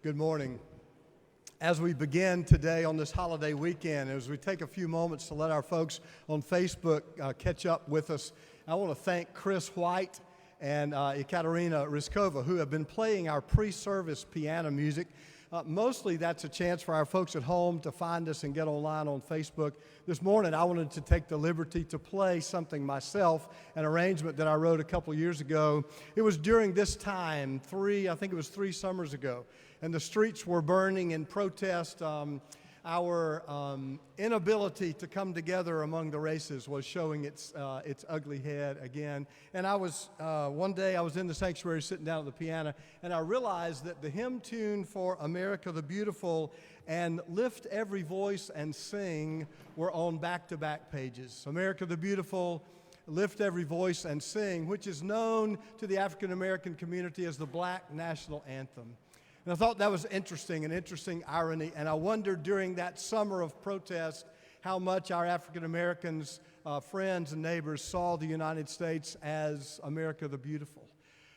Good morning. As we begin today on this holiday weekend, as we take a few moments to let our folks on Facebook catch up with us, I want to thank Chris White and Ekaterina Ryskova, who have been playing our pre-service piano music. Mostly that's a chance for our folks at home to find us and get online on Facebook. This morning I wanted to take the liberty to play something myself, an arrangement that I wrote a couple years ago. It was during this time, I think it was 3 summers ago, and the streets were burning in protest. Our inability to come together among the races was showing its ugly head again. And one day I was in the sanctuary sitting down at the piano, and I realized that the hymn tune for America the Beautiful and Lift Every Voice and Sing were on back-to-back pages. America the Beautiful, Lift Every Voice and Sing, which is known to the African American community as the Black National Anthem. And I thought that was an interesting irony, and I wondered during that summer of protest how much our African Americans, friends and neighbors, saw the United States as America the Beautiful.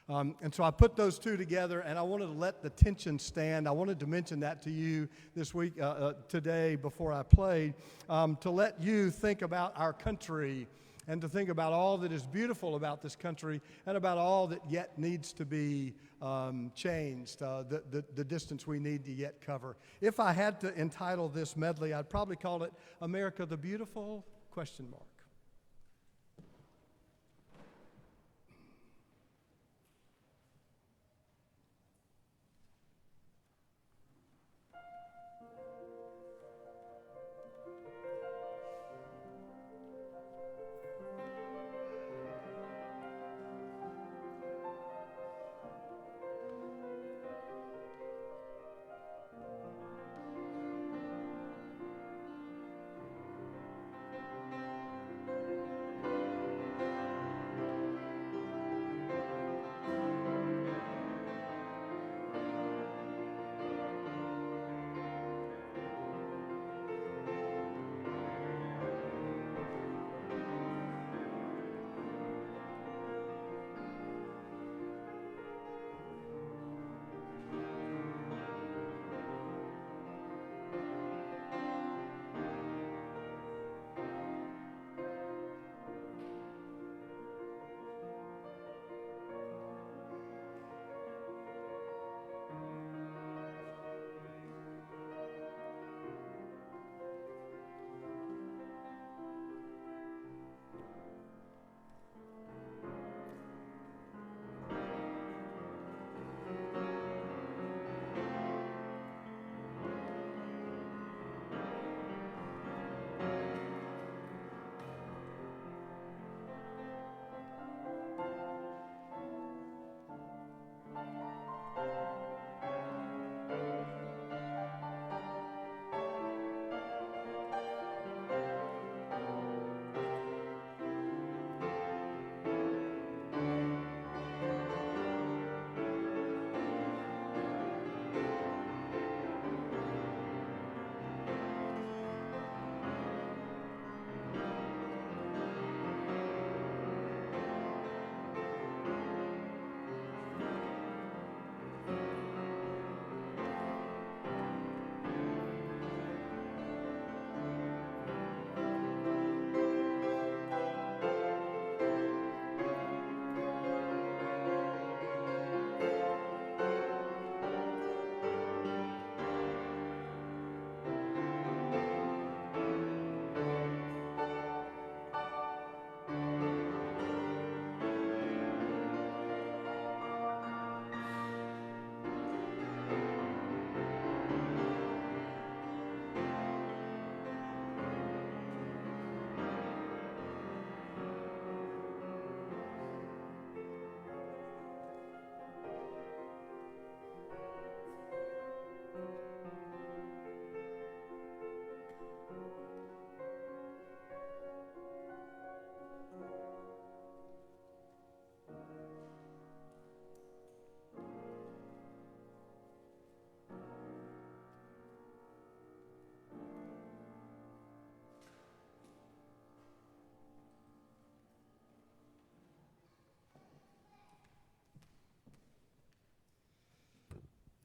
And so I put those two together, and I wanted to let the tension stand. I wanted to mention that to you this week, today, before I played, to let you think about our country and to think about all that is beautiful about this country and about all that yet needs to be changed, the distance we need to yet cover. If I had to entitle this medley, I'd probably call it America the Beautiful, ?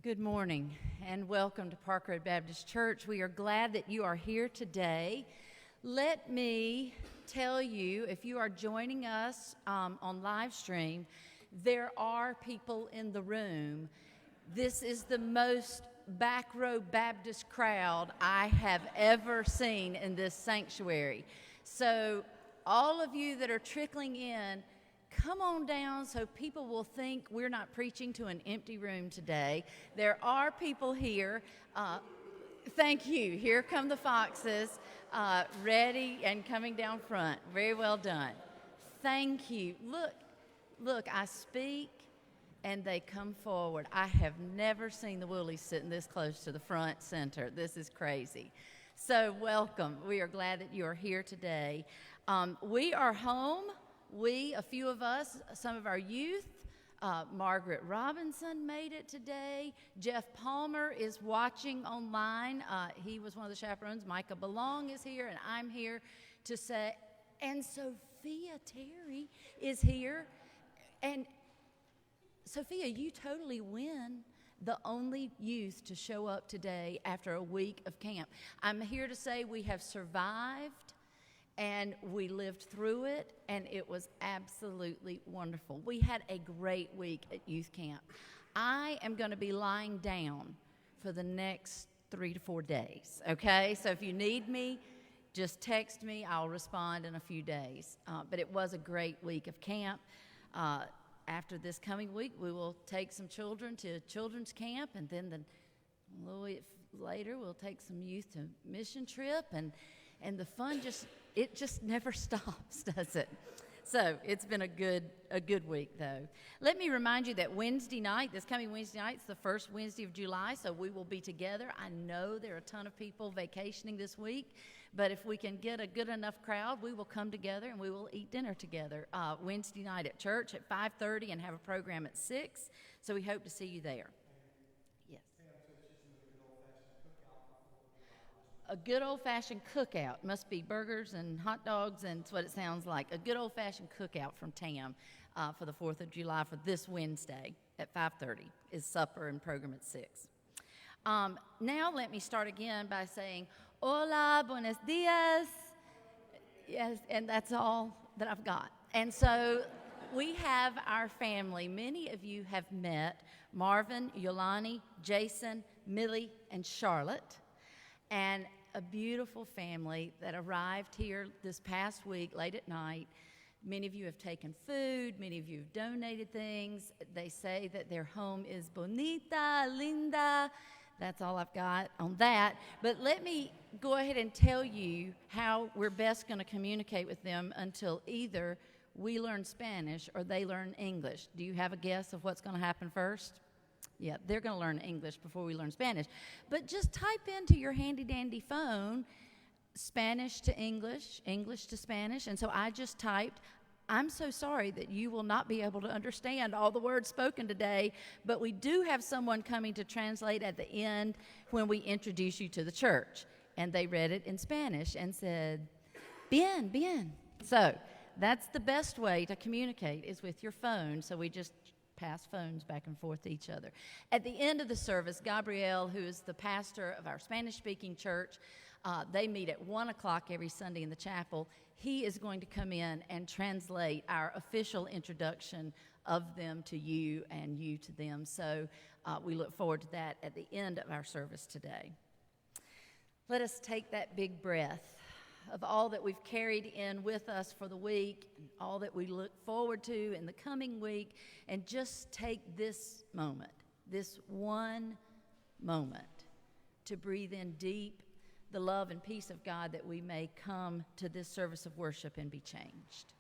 Good morning and welcome to Park Road Baptist Church. We are glad that you are here today. Let me tell you, if you are joining us on live stream, there are people in the room. This is the most back row Baptist crowd I have ever seen in this sanctuary. So all of you that are trickling in, come on down so people will think we're not preaching to an empty room today. There are people here. Thank you. Here come the foxes, ready and coming down front. Very well done. Thank you. Look, I speak and they come forward. I have never seen the Woolies sitting this close to the front center. This is crazy. So welcome. We are glad that you are here today. We are home. A few of us, some of our youth, Margaret Robinson made it today. Jeff Palmer is watching online. He was one of the chaperones. Micah Belong is here, and I'm here to say, and Sophia Terry is here. And Sophia, you totally win the only youth to show up today after a week of camp. I'm here to say we have survived. And we lived through it, and it was absolutely wonderful. We had a great week at youth camp. I am going to be lying down for the next 3 to 4 days, okay? So if you need me, just text me. I'll respond in a few days. But it was a great week of camp. After this coming week, we will take some children to children's camp, and then a little bit later, we'll take some youth to mission trip, and the fun just never stops, does it? So it's been a good week, though. Let me remind you that Wednesday night, this coming Wednesday night, is the first Wednesday of July, so we will be together. I know there are a ton of people vacationing this week, but if we can get a good enough crowd, we will come together and we will eat dinner together Wednesday night at church at 5:30 and have a program at 6, so we hope to see you there. A good old-fashioned cookout. Must be burgers and hot dogs, and it's what it sounds like. A good old-fashioned cookout from Tam for the 4th of July for this Wednesday at 5:30 is supper and program at 6. Now let me start again by saying, hola, buenos dias. Yes, and that's all that I've got. And so we have our family. Many of you have met Marvin, Yolani, Jason, Millie, and Charlotte. And a beautiful family that arrived here this past week late at night. Many of you have taken food. Many of you have donated things. They say that their home is bonita, linda. That's all I've got on that. But let me go ahead and tell you how we're best going to communicate with them until either we learn Spanish or they learn English. Do you have a guess of what's going to happen first? Yeah, they're going to learn English before we learn Spanish. But just type into your handy-dandy phone Spanish to English, English to Spanish. And so I just typed, I'm so sorry that you will not be able to understand all the words spoken today, but we do have someone coming to translate at the end when we introduce you to the church. And they read it in Spanish and said, bien, bien. So that's the best way to communicate is with your phone. So we just pass phones back and forth to each other. At the end of the service, Gabriel, who is the pastor of our Spanish-speaking church, they meet at 1 o'clock every Sunday in the chapel. He is going to come in and translate our official introduction of them to you and you to them. So we look forward to that at the end of our service today. Let us take that big breath of all that we've carried in with us for the week, and all that we look forward to in the coming week, and just take this moment, this one moment, to breathe in deep the love and peace of God, that we may come to this service of worship and be changed.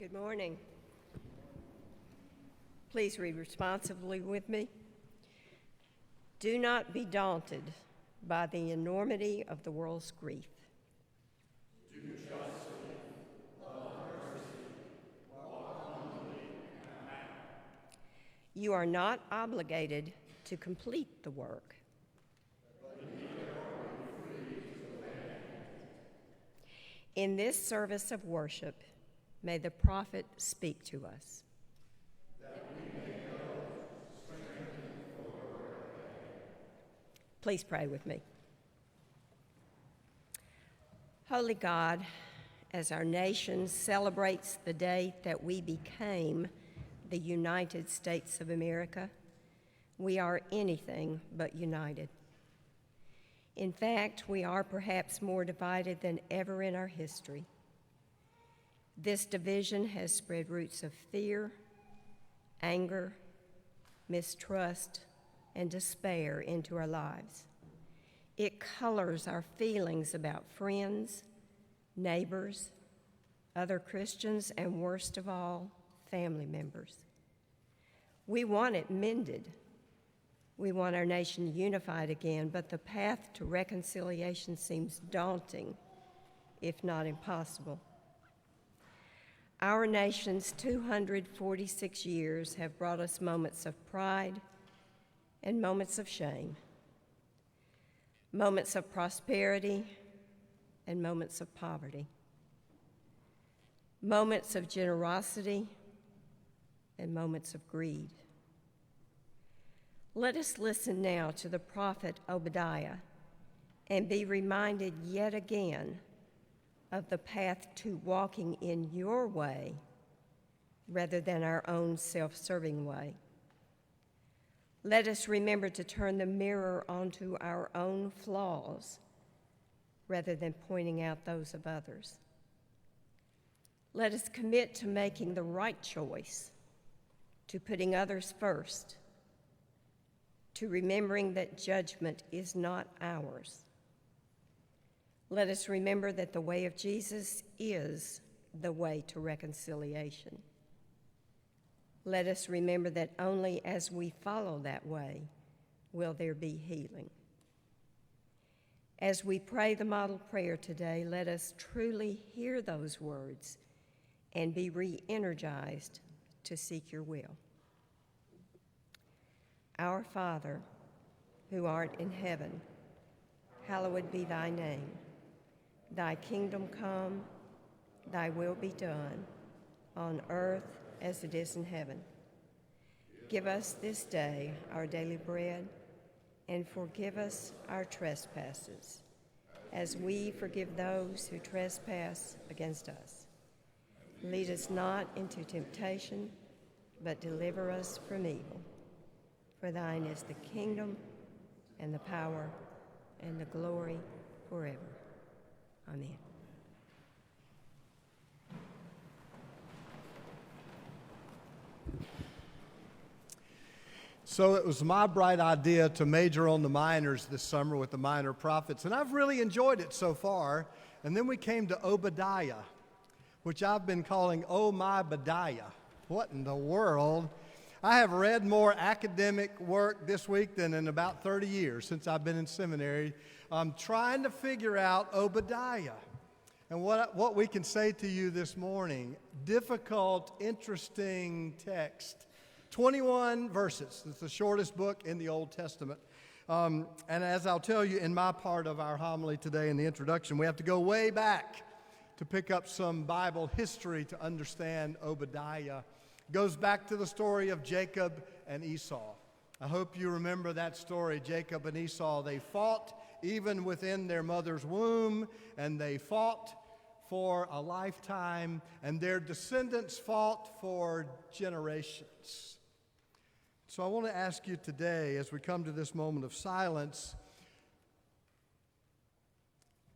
Good morning. Please read responsively with me. Do not be daunted by the enormity of the world's grief. Do justly, love mercy, walk humbly, and act. You are not obligated to complete the work. In this service of worship, may the prophet speak to us. That we may know, strengthened for the work ahead. Please pray with me. Holy God, as our nation celebrates the day that we became the United States of America, we are anything but united. In fact, we are perhaps more divided than ever in our history. This division has spread roots of fear, anger, mistrust, and despair into our lives. It colors our feelings about friends, neighbors, other Christians, and worst of all, family members. We want it mended. We want our nation unified again, but the path to reconciliation seems daunting, if not impossible. Our nation's 246 years have brought us moments of pride and moments of shame, moments of prosperity and moments of poverty, moments of generosity and moments of greed. Let us listen now to the prophet Obadiah and be reminded yet again of the path to walking in your way rather than our own self-serving way. Let us remember to turn the mirror onto our own flaws rather than pointing out those of others. Let us commit to making the right choice, to putting others first, to remembering that judgment is not ours. Let us remember that the way of Jesus is the way to reconciliation. Let us remember that only as we follow that way will there be healing. As we pray the model prayer today, let us truly hear those words and be re-energized to seek your will. Our Father, who art in heaven, hallowed be thy name. Thy kingdom come, thy will be done, on earth as it is in heaven. Give us this day our daily bread, and forgive us our trespasses, as we forgive those who trespass against us. Lead us not into temptation, but deliver us from evil. For thine is the kingdom, and the power, and the glory forever. Amen. So it was my bright idea to major on the minors this summer with the minor prophets, and I've really enjoyed it so far. And then we came to Obadiah, which I've been calling Oh My Badiah. What in the world? I have read more academic work this week than in about 30 years since I've been in seminary. I'm trying to figure out Obadiah. And what we can say to you this morning, difficult, interesting text. 21 verses. It's the shortest book in the Old Testament. And as I'll tell you in my part of our homily today in the introduction, we have to go way back to pick up some Bible history to understand Obadiah. It goes back to the story of Jacob and Esau. I hope you remember that story, Jacob and Esau. They fought even within their mother's womb, and they fought for a lifetime, and their descendants fought for generations. So I want to ask you today, as we come to this moment of silence,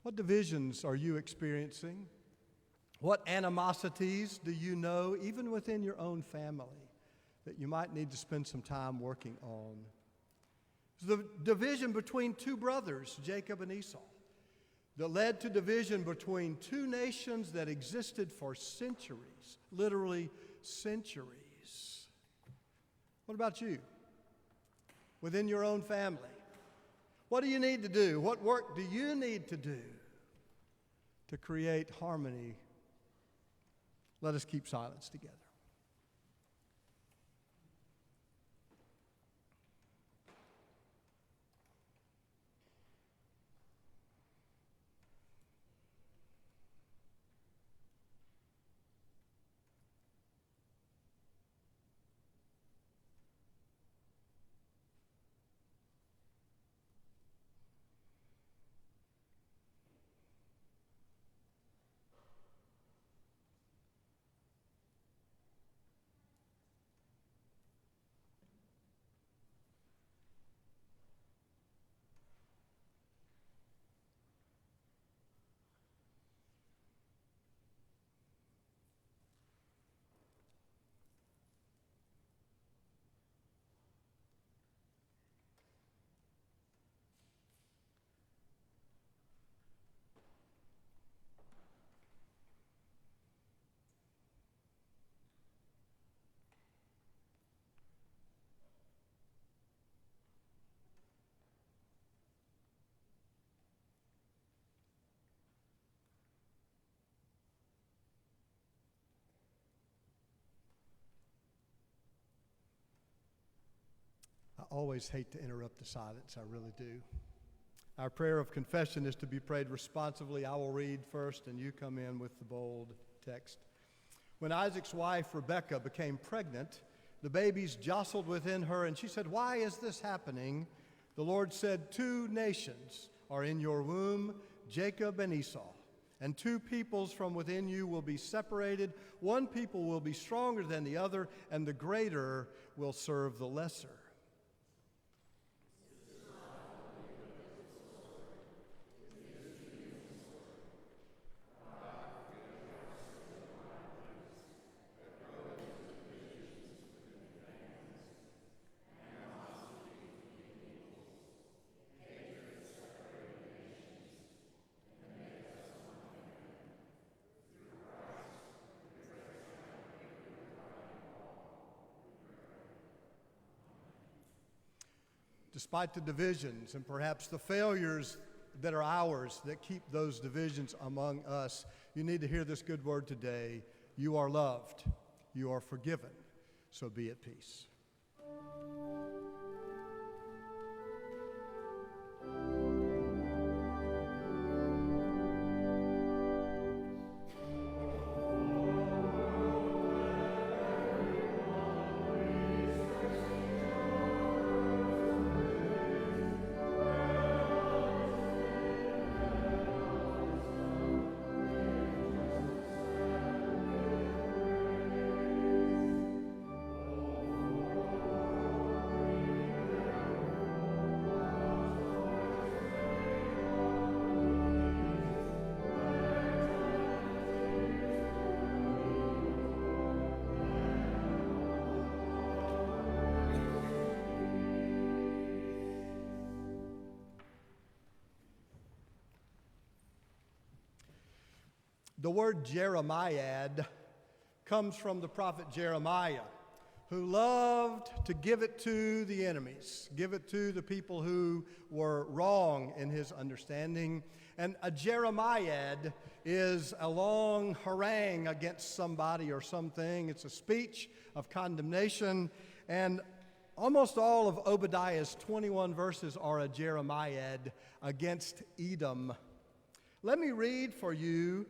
what divisions are you experiencing? What animosities do you know, even within your own family, that you might need to spend some time working on? The division between two brothers, Jacob and Esau. that led to division between two nations that existed for centuries, literally centuries. What about you? Within your own family? What do you need to do? What work do you need to do to create harmony? Let us keep silence together. I always hate to interrupt the silence, I really do. Our prayer of confession is to be prayed responsively. I will read first, and you come in with the bold text. When Isaac's wife, Rebekah, became pregnant, the babies jostled within her, and she said, "Why is this happening?" The Lord said, "Two nations are in your womb, Jacob and Esau, and two peoples from within you will be separated. One people will be stronger than the other, and the greater will serve the lesser." Despite the divisions and perhaps the failures that are ours that keep those divisions among us, you need to hear this good word today. You are loved. You are forgiven. So be at peace. The word Jeremiad comes from the prophet Jeremiah, who loved to give it to the enemies, give it to the people who were wrong in his understanding. And a Jeremiad is a long harangue against somebody or something. It's a speech of condemnation. And almost all of Obadiah's 21 verses are a Jeremiad against Edom. Let me read for you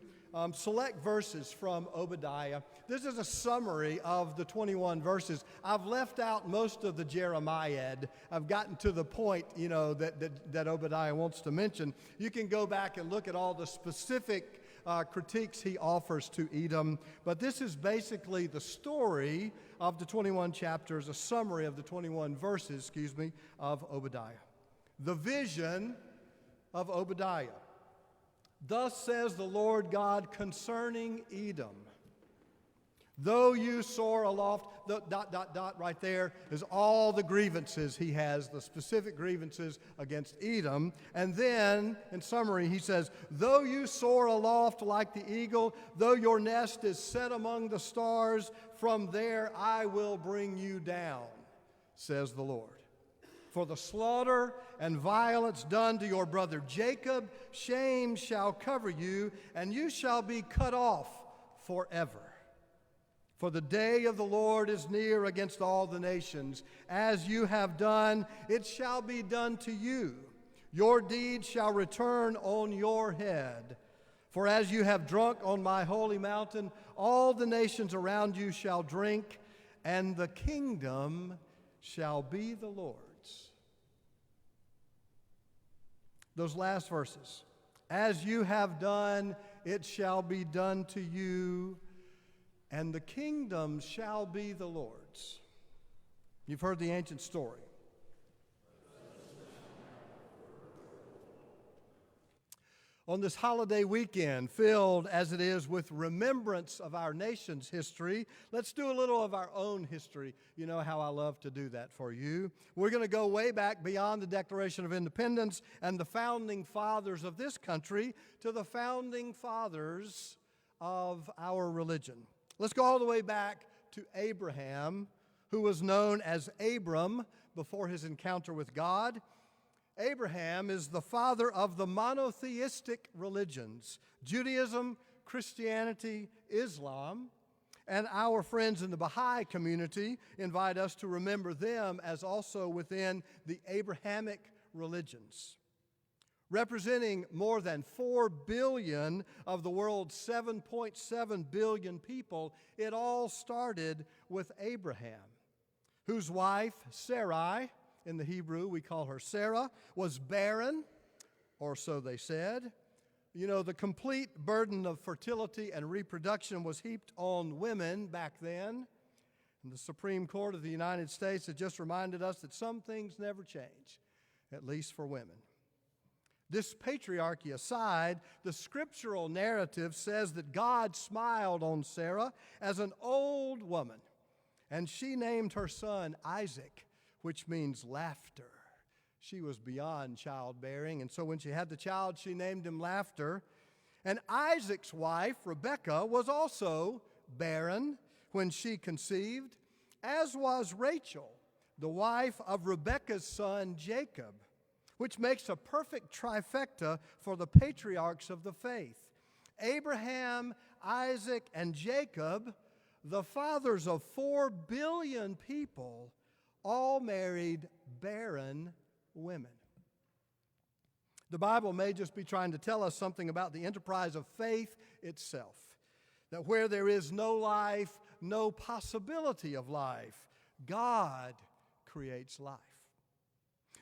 select verses from Obadiah. This is a summary of the 21 verses. I've left out most of the Jeremiad. I've gotten to the point, that Obadiah wants to mention. You can go back and look at all the specific critiques he offers to Edom. But this is basically the story of the 21 chapters, a summary of the 21 verses, of Obadiah. The vision of Obadiah. Thus says the Lord God concerning Edom, Though you soar aloft, the ... right there is all the grievances he has, the specific grievances against Edom. And then, in summary, he says, though you soar aloft like the eagle, though your nest is set among the stars, from there I will bring you down, says the Lord. For the slaughter and violence done to your brother Jacob, shame shall cover you, and you shall be cut off forever. For the day of the Lord is near against all the nations. As you have done, it shall be done to you. Your deed shall return on your head. For as you have drunk on my holy mountain, all the nations around you shall drink, and the kingdom shall be the Lord's. Those last verses. As you have done, it shall be done to you, and the kingdom shall be the Lord's. You've heard the ancient story. On this holiday weekend, filled as it is with remembrance of our nation's history, let's do a little of our own history. You know how I love to do that for you. We're going to go way back beyond the Declaration of Independence and the founding fathers of this country to the founding fathers of our religion. Let's go all the way back to Abraham, who was known as Abram before his encounter with God. Abraham is the father of the monotheistic religions, Judaism, Christianity, Islam, and our friends in the Baha'i community invite us to remember them as also within the Abrahamic religions. Representing more than 4 billion of the world's 7.7 billion people, it all started with Abraham, whose wife, Sarai, in the Hebrew we call her Sarah, was barren, or so they said. You know, the complete burden of fertility and reproduction was heaped on women back then. And the Supreme Court of the United States has just reminded us that some things never change, at least for women. This patriarchy aside, the scriptural narrative says that God smiled on Sarah as an old woman, and she named her son Isaac, which means laughter. She was beyond childbearing, and so when she had the child, she named him Laughter. And Isaac's wife, Rebekah, was also barren when she conceived, as was Rachel, the wife of Rebekah's son Jacob, which makes a perfect trifecta for the patriarchs of the faith. Abraham, Isaac, and Jacob, the fathers of 4 billion people, all married barren women. The Bible may just be trying to tell us something about the enterprise of faith itself, that where there is no life, no possibility of life, God creates life.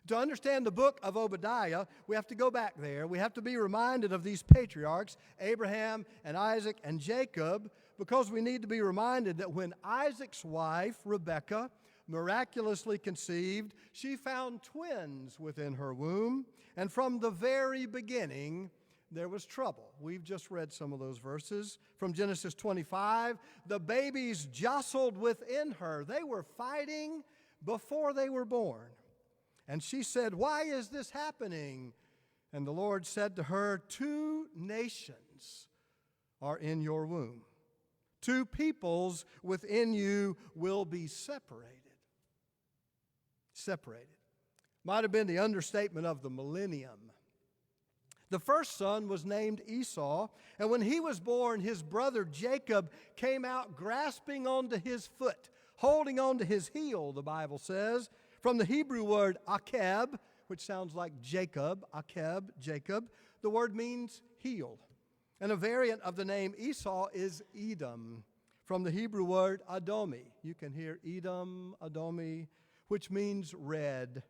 To understand the book of Obadiah, we have to go back there. We have to be reminded of these patriarchs, Abraham and Isaac and Jacob, because we need to be reminded that when Isaac's wife, Rebekah, miraculously conceived, she found twins within her womb, and from the very beginning, there was trouble. We've just read some of those verses from Genesis 25. The babies jostled within her. They were fighting before they were born. And she said, "Why is this happening?" And the Lord said to her, 2 nations are in your womb. 2 peoples within you will be separated. Separated. Might have been the understatement of the millennium. The first son was named Esau, and when he was born, his brother Jacob came out grasping onto his foot, holding onto his heel, the Bible says. From the Hebrew word akeb, which sounds like Jacob, akeb, Jacob, the word means heel. And a variant of the name Esau is Edom, from the Hebrew word Adomi. You can hear Edom, Adomi, which means red.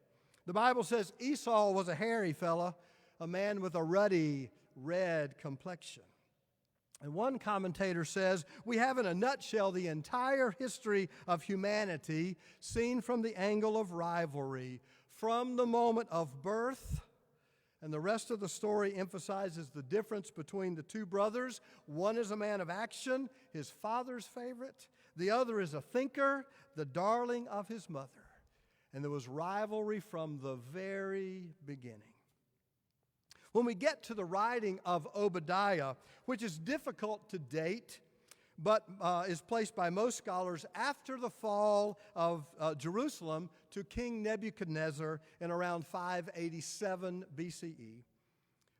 The Bible says Esau was a hairy fella, a man with a ruddy red complexion. And one commentator says, we have in a nutshell the entire history of humanity seen from the angle of rivalry, from the moment of birth And the rest of the story emphasizes the difference between the two brothers. One is a man of action, his father's favorite. The other is a thinker, the darling of his mother. And there was rivalry from the very beginning. When we get to the writing of Obadiah, which is difficult to date, but is placed by most scholars after the fall of Jerusalem to King Nebuchadnezzar in around 587 BCE.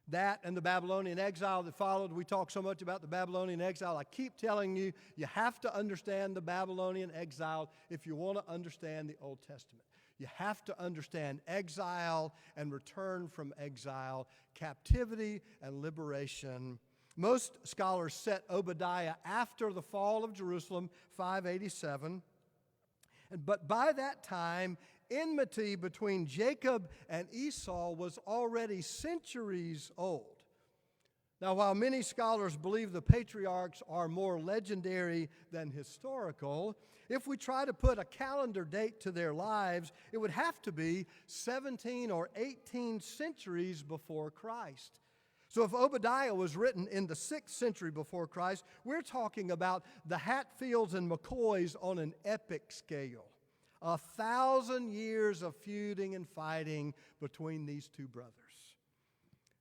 That and the Babylonian exile that followed. We talk so much about the Babylonian exile. I keep telling you, you have to understand the Babylonian exile if you want to understand the Old Testament. You have to understand exile and return from exile, captivity and liberation. Most scholars set Obadiah after the fall of Jerusalem, 587. But by that time, enmity between Jacob and Esau was already centuries old. Now, while many scholars believe the patriarchs are more legendary than historical, if we try to put a calendar date to their lives, it would have to be 17 or 18 centuries before Christ. So if Obadiah was written in the 6th century before Christ, we're talking about the Hatfields and McCoys on an epic scale. 1,000 years of feuding and fighting between these two brothers.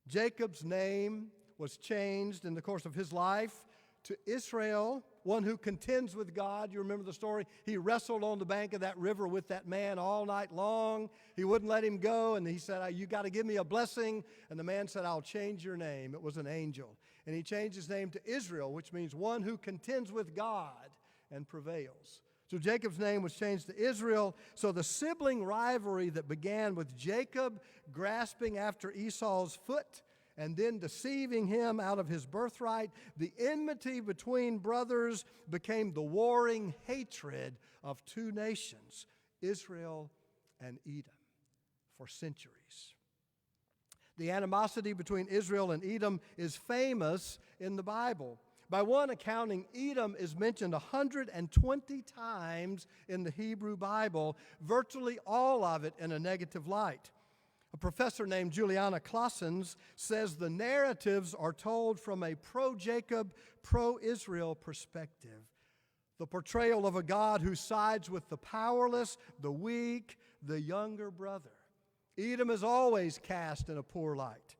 Jacob's name was changed in the course of his life to Israel, one who contends with God. You remember the story? He wrestled on the bank of that river with that man all night long. He wouldn't let him go, and he said, you got to give me a blessing. And the man said, I'll change your name. It was an angel. And he changed his name to Israel, which means one who contends with God and prevails. So Jacob's name was changed to Israel. So the sibling rivalry that began with Jacob grasping after Esau's foot and then deceiving him out of his birthright, the enmity between brothers became the warring hatred of two nations, Israel and Edom, for centuries. The animosity between Israel and Edom is famous in the Bible. By one accounting, Edom is mentioned 120 times in the Hebrew Bible, virtually all of it in a negative light. A professor named Juliana Claessens says the narratives are told from a pro-Jacob, pro-Israel perspective. The portrayal of a God who sides with the powerless, the weak, the younger brother. Edom is always cast in a poor light.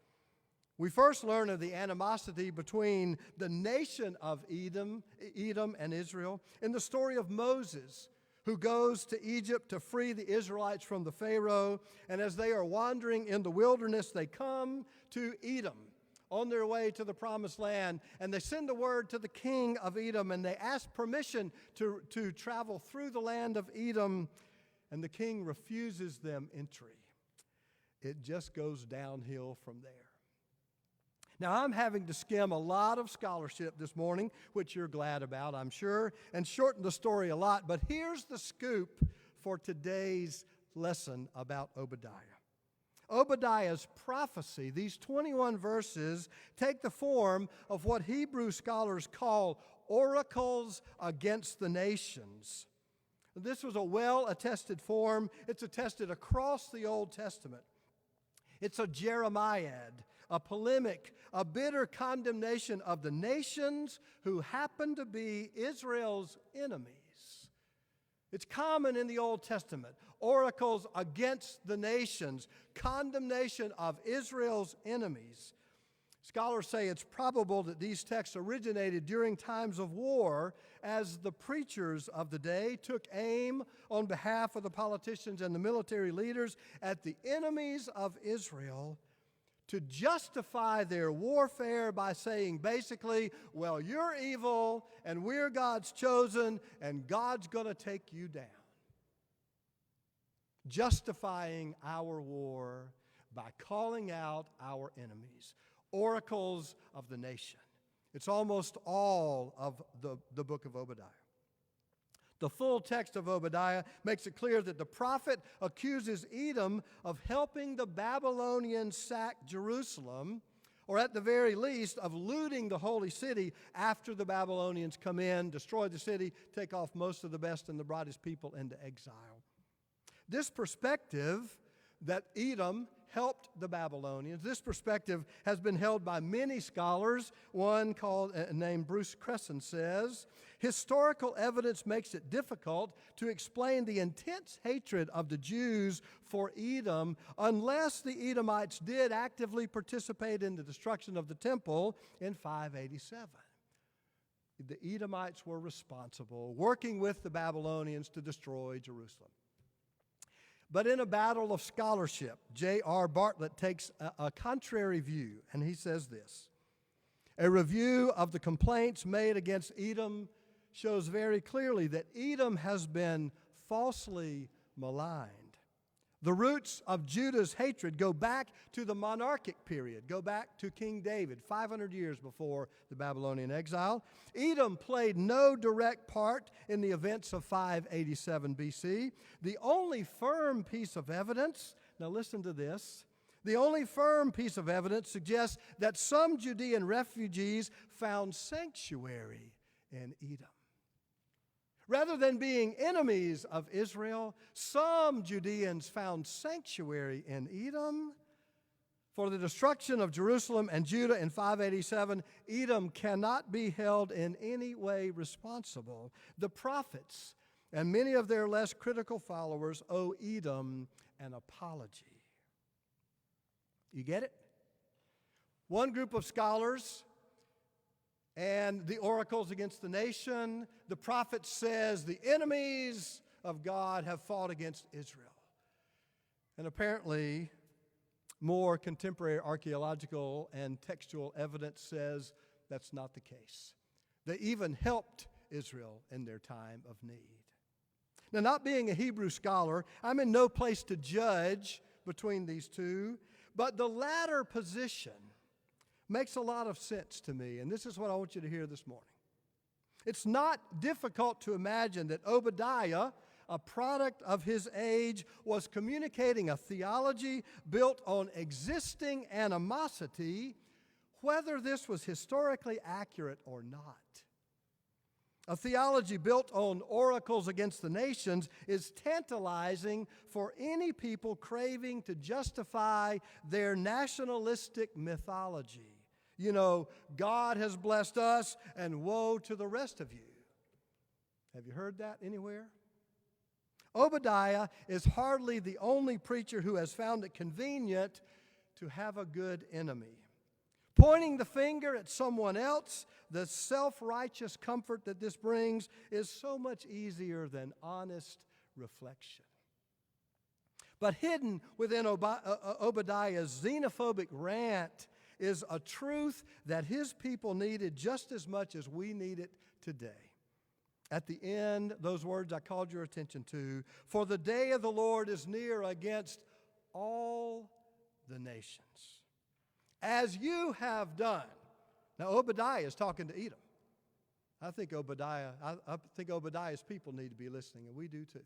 We first learn of the animosity between the nation of Edom and Israel in the story of Moses, who goes to Egypt to free the Israelites from the Pharaoh. And as they are wandering in the wilderness, they come to Edom on their way to the promised land. And they send a word to the king of Edom, and they ask permission to travel through the land of Edom. And the king refuses them entry. It just goes downhill from there. Now, I'm having to skim a lot of scholarship this morning, which you're glad about, I'm sure, and shorten the story a lot. But here's the scoop for today's lesson about Obadiah. Obadiah's prophecy, these 21 verses, take the form of what Hebrew scholars call oracles against the nations. This was a well-attested form. It's attested across the Old Testament. It's a Jeremiad, a polemic, a bitter condemnation of the nations who happen to be Israel's enemies. It's common in the Old Testament. Oracles against the nations, condemnation of Israel's enemies. Scholars say it's probable that these texts originated during times of war as the preachers of the day took aim on behalf of the politicians and the military leaders at the enemies of Israel to justify their warfare by saying basically, well, you're evil and we're God's chosen and God's going to take you down. Justifying our war by calling out our enemies. Oracles of the nation. It's almost all of the book of Obadiah. The full text of Obadiah makes it clear that the prophet accuses Edom of helping the Babylonians sack Jerusalem, or at the very least of looting the holy city after the Babylonians come in, destroy the city, take off most of the best and the brightest people into exile. This perspective that Edom helped the Babylonians. This perspective has been held by many scholars. One named Bruce Cresson says, historical evidence makes it difficult to explain the intense hatred of the Jews for Edom unless the Edomites did actively participate in the destruction of the temple in 587. The Edomites were responsible, working with the Babylonians to destroy Jerusalem. But in a battle of scholarship, J.R. Bartlett takes a contrary view, and he says this: a review of the complaints made against Edom shows very clearly that Edom has been falsely maligned. The roots of Judah's hatred go back to the monarchic period, go back to King David, 500 years before the Babylonian exile. Edom played no direct part in the events of 587 BC. The only firm piece of evidence, now listen to this, the only firm piece of evidence suggests that some Judean refugees found sanctuary in Edom. Rather than being enemies of Israel, some Judeans found sanctuary in Edom. For the destruction of Jerusalem and Judah in 587, Edom cannot be held in any way responsible. The prophets and many of their less critical followers owe Edom an apology. You get it? One group of scholars and the oracles against the nation, the prophet says the enemies of God have fought against Israel. And apparently, more contemporary archaeological and textual evidence says that's not the case. They even helped Israel in their time of need. Now, not being a Hebrew scholar, I'm in no place to judge between these two, but the latter position makes a lot of sense to me, and this is what I want you to hear this morning. It's not difficult to imagine that Obadiah, a product of his age, was communicating a theology built on existing animosity, whether this was historically accurate or not. A theology built on oracles against the nations is tantalizing for any people craving to justify their nationalistic mythology. You know, God has blessed us and woe to the rest of you. Have you heard that anywhere? Obadiah is hardly the only preacher who has found it convenient to have a good enemy. Pointing the finger at someone else, the self-righteous comfort that this brings is so much easier than honest reflection. But hidden within Obadiah's xenophobic rant is a truth that his people needed just as much as we need it today. At the end, those words I called your attention to, for the day of the Lord is near against all the nations, as you have done. Now, Obadiah is talking to Edom. I think Obadiah's people need to be listening, and we do too.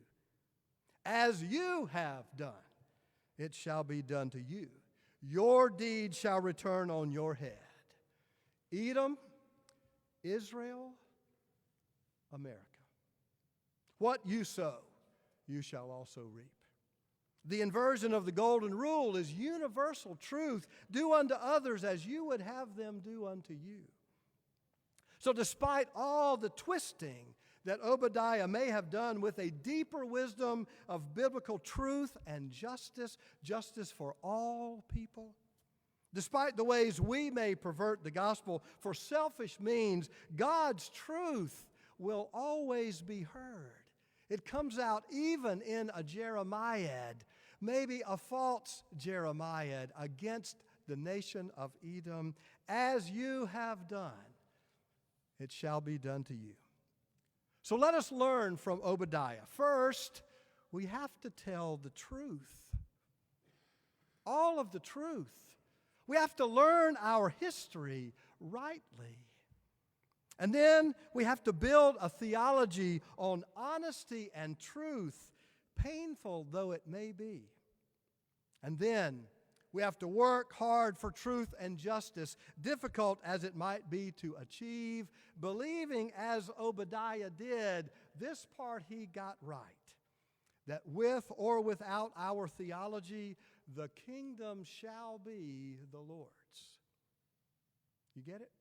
As you have done, it shall be done to you. Your deed shall return on your head. Edom, Israel, America. What you sow, you shall also reap. The inversion of the golden rule is universal truth. Do unto others as you would have them do unto you. So despite all the twisting that Obadiah may have done with a deeper wisdom of biblical truth and justice for all people, despite the ways we may pervert the gospel for selfish means, God's truth will always be heard. It comes out even in a Jeremiad, maybe a false Jeremiad, against the nation of Edom. As you have done, it shall be done to you. So let us learn from Obadiah. First, we have to tell the truth. All of the truth. We have to learn our history rightly. And then we have to build a theology on honesty and truth, painful though it may be. And then we have to work hard for truth and justice, difficult as it might be to achieve, believing as Obadiah did, this part he got right, that with or without our theology, the kingdom shall be the Lord's. You get it?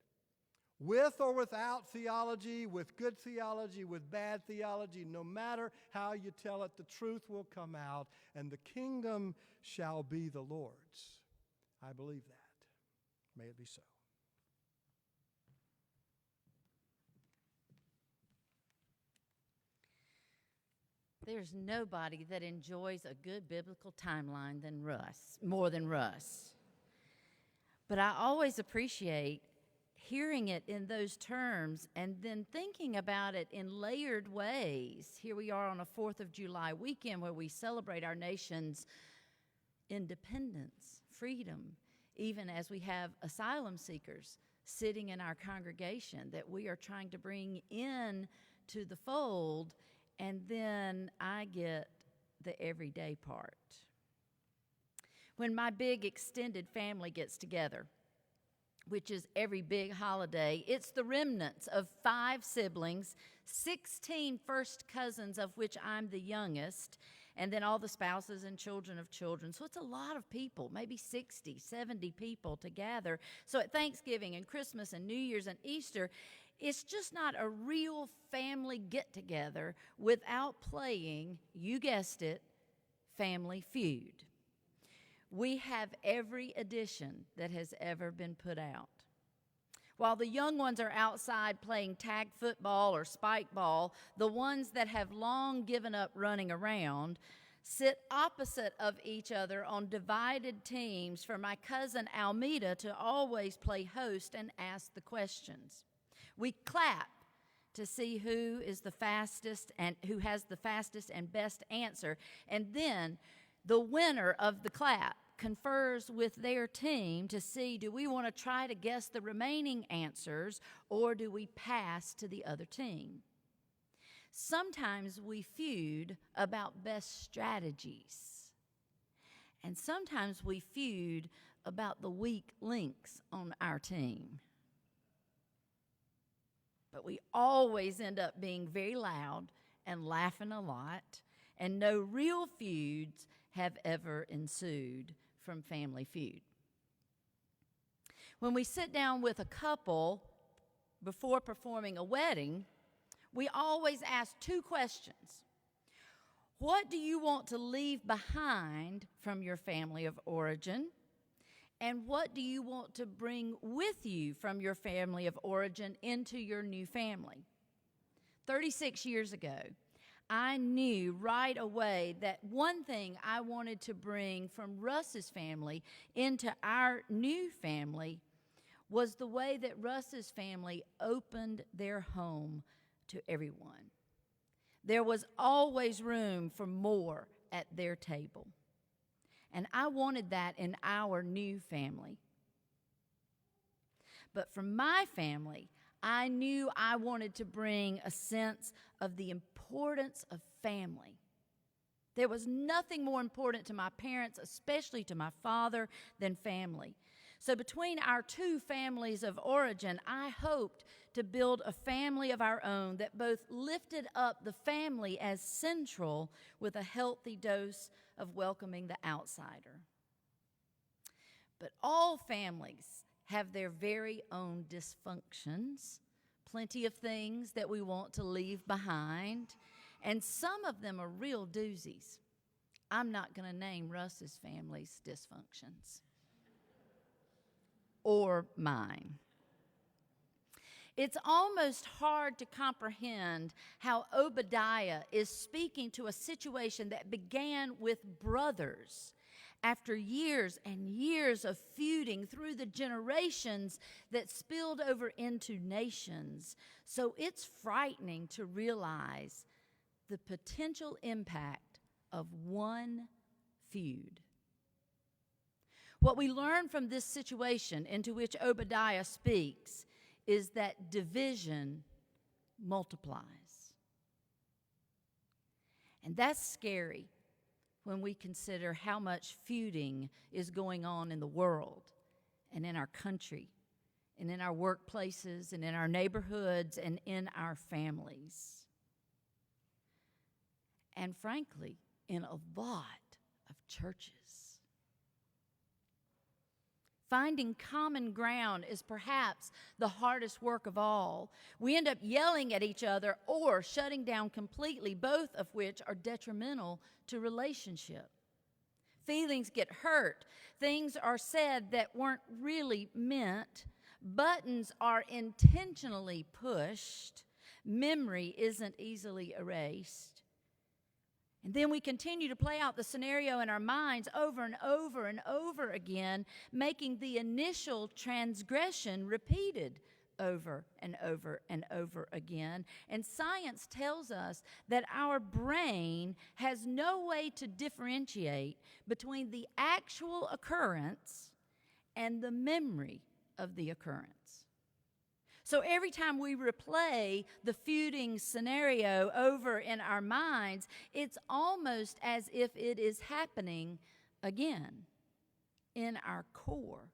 With or without theology, with good theology, with bad theology, no matter how you tell it, the truth will come out, and the kingdom shall be the Lord's. I believe that. May it be so. There's nobody that enjoys a good biblical timeline than Russ, more than Russ. But I always appreciate hearing it in those terms and then thinking about it in layered ways. Here we are on a 4th of July weekend where we celebrate our nation's independence, freedom, even as we have asylum seekers sitting in our congregation that we are trying to bring in to the fold. And then I get the everyday part. When my big extended family gets together, which is every big holiday, it's the remnants of 5 siblings, 16 first cousins, of which I'm the youngest, and then all the spouses and children of children. So it's a lot of people, maybe 60, 70 people to gather. So at Thanksgiving and Christmas and New Year's and Easter, it's just not a real family get-together without playing, you guessed it, Family Feud. We have every edition that has ever been put out. While the young ones are outside playing tag football or spike ball, the ones that have long given up running around sit opposite of each other on divided teams for my cousin Almeda to always play host and ask the questions. We clap to see who is the fastest and who has the fastest and best answer. And then the winner of the clap confers with their team to see, do we want to try to guess the remaining answers or do we pass to the other team? Sometimes we feud about best strategies. And sometimes we feud about the weak links on our team. But we always end up being very loud and laughing a lot, and no real feuds have ever ensued from Family Feud. When we sit down with a couple before performing a wedding, we always ask 2 questions. What do you want to leave behind from your family of origin? And what do you want to bring with you from your family of origin into your new family? 36 years ago, I knew right away that one thing I wanted to bring from Russ's family into our new family was the way that Russ's family opened their home to everyone. There was always room for more at their table. And I wanted that in our new family. But for my family, I knew I wanted to bring a sense of the importance of family. There was nothing more important to my parents, especially to my father, than family. So between our 2 families of origin, I hoped to build a family of our own that both lifted up the family as central with a healthy dose of welcoming the outsider. But all families have their very own dysfunctions, plenty of things that we want to leave behind, and some of them are real doozies. I'm not going to name Russ's family's dysfunctions. Or mine. It's almost hard to comprehend how Obadiah is speaking to a situation that began with brothers after years and years of feuding through the generations that spilled over into nations. So it's frightening to realize the potential impact of one feud. What we learn from this situation into which Obadiah speaks is that division multiplies. And that's scary when we consider how much feuding is going on in the world and in our country and in our workplaces and in our neighborhoods and in our families. And frankly, in a lot of churches. Finding common ground is perhaps the hardest work of all. We end up yelling at each other or shutting down completely, both of which are detrimental to relationship. Feelings get hurt. Things are said that weren't really meant. Buttons are intentionally pushed. Memory isn't easily erased. And then we continue to play out the scenario in our minds over and over and over again, making the initial transgression repeated over and over and over again. And science tells us that our brain has no way to differentiate between the actual occurrence and the memory of the occurrence. So every time we replay the feuding scenario over in our minds, it's almost as if it is happening again in our core.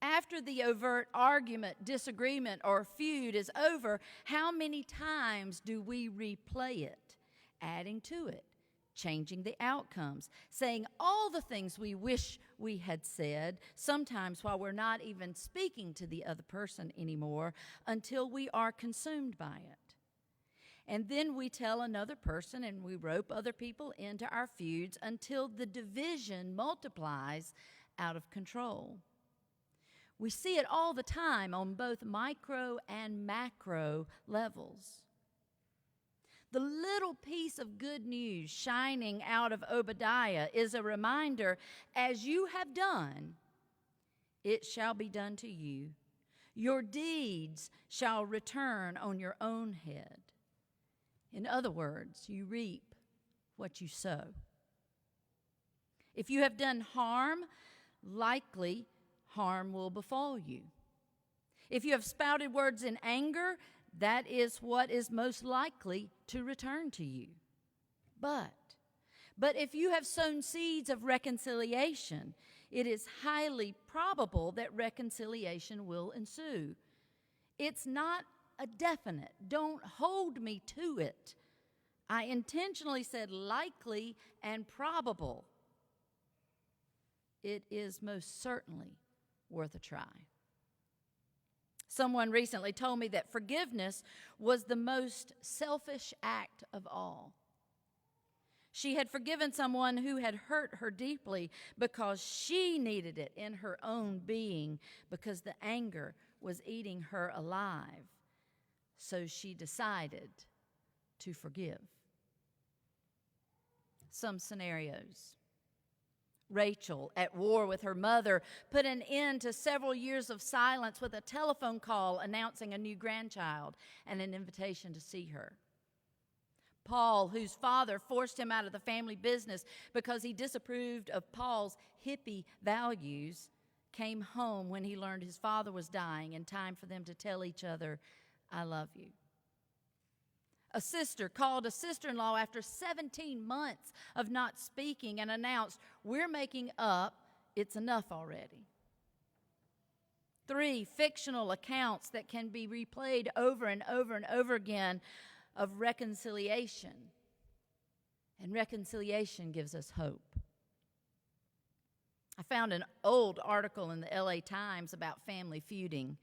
After the overt argument, disagreement, or feud is over, how many times do we replay it, adding to it, changing the outcomes, saying all the things we wish we had said, sometimes while we're not even speaking to the other person anymore, until we are consumed by it. And then we tell another person and we rope other people into our feuds until the division multiplies out of control. We see it all the time on both micro and macro levels. The little piece of good news shining out of Obadiah is a reminder, as you have done, it shall be done to you. Your deeds shall return on your own head. In other words, you reap what you sow. If you have done harm, likely harm will befall you. If you have spouted words in anger, that is what is most likely to return to you. But if you have sown seeds of reconciliation, it is highly probable that reconciliation will ensue. It's not a definite. Don't hold me to it. I intentionally said likely and probable. It is most certainly worth a try. Someone recently told me that forgiveness was the most selfish act of all. She had forgiven someone who had hurt her deeply because she needed it in her own being, because the anger was eating her alive. So she decided to forgive. Some scenarios. Rachel, at war with her mother, put an end to several years of silence with a telephone call announcing a new grandchild and an invitation to see her. Paul, whose father forced him out of the family business because he disapproved of Paul's hippie values, came home when he learned his father was dying in time for them to tell each other, "I love you." A sister called a sister-in-law after 17 months of not speaking and announced, "We're making up, it's enough already." 3 fictional accounts that can be replayed over and over and over again of reconciliation. And reconciliation gives us hope. I found an old article in the LA Times about family feuding.